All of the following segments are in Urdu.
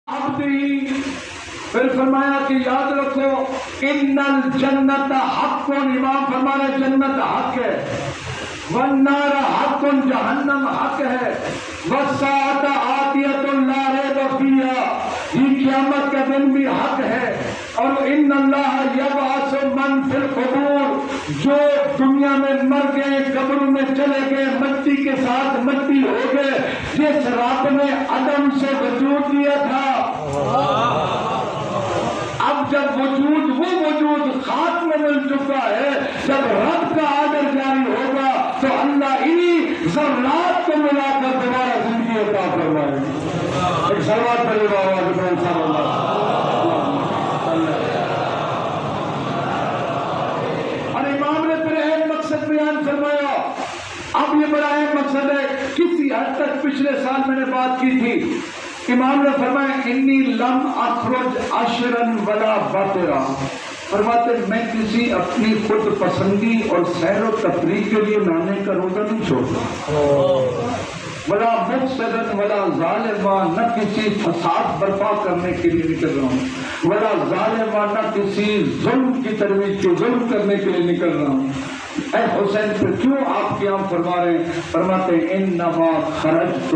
عبدی، پھر فرمایا کہ یاد رکھو ان الجنت حق، امام فرمایا جنت حق ہے، والنار حق، جہنم حق ہے، والساعۃ آتیۃ لا ریب فیہا، یہ قیامت کا دن بھی حق ہے، اور ان اللہ یبعث من فی القبور، جو دنیا میں مر گئے قبر میں چلے گئے مٹی کے ساتھ مٹی ہو گئے، جس رب نے عدم سے وجود دیا تھا، اب جب وجود وہ وجود خاک میں مل چکا ہے، جب رب کا آرڈر جاری ہوگا تو اللہ انہی ذرات کو ملا کر دوبارہ زندگی عطا فرمائے گا۔ ایک صلوات پڑھیے بابا صلی اللہ علیہ وسلم۔ اور امام نے پھر ایک مقصد بیان فرمایا، اب یہ بڑا اہم مقصد ہے، کسی حد تک پچھلے سال میں نے بات کی تھی۔ امام نے فرمایا انی لم اخرج عشرا ولا باطرا، فرماتے میں کسی اپنی خود پسندی اور سیر و تفریح کے لیے نانے کا روزہ نہیں چھوڑتا، ولا مفسدا ولا ظالما، نہ کسی فساد برپا کرنے کے لیے نکل رہا ہوں، ولا ظالما، نہ کسی ظلم کی ترویج کے ظلم کرنے کے لیے نکل رہا ہوں۔ اے حسین پہ کیوں آپ قیام فرما رہے ہیں؟ فرماتے ہیں انما خرجت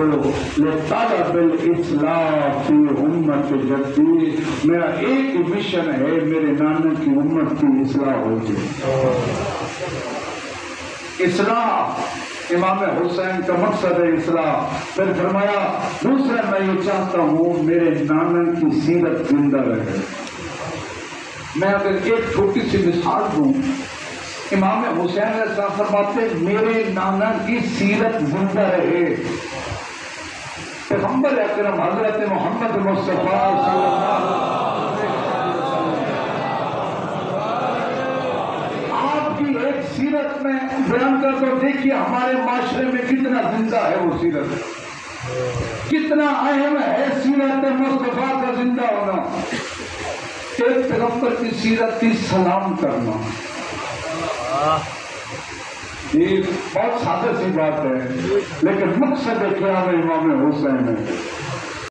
لطلب الاصلاح فی امت جدی، میرا ایک ہی مشن ہے، میرے نانا کی امت کی اصلاح ہو جائے۔ اصلاح امام حسین کا مقصد ہے اصلاح۔ پھر فرمایا دوسرا میں یہ چاہتا ہوں میرے نانا کی سیرت زندہ رہے۔ میں اگر ایک چھوٹی سی مثال دوں، امام حسین علیہ السلام فرماتے میرے نانا کی سیرت زندہ رہے۔ پیغمبر اکرم حضرت محمد مصطفیٰ صلی اللہ علیہ وسلم آپ کی ایک سیرت میں بیان کر تو دیکھیے ہمارے معاشرے میں کتنا زندہ ہے وہ سیرت، کتنا اہم ہے سیرت مصطفیٰ کا زندہ ہونا۔ ایک پیغمبر کی سیرت کی سلام کرنا، یہ بہت سادہ سی بات ہے، لیکن مقصد قیام امام حسین ہے۔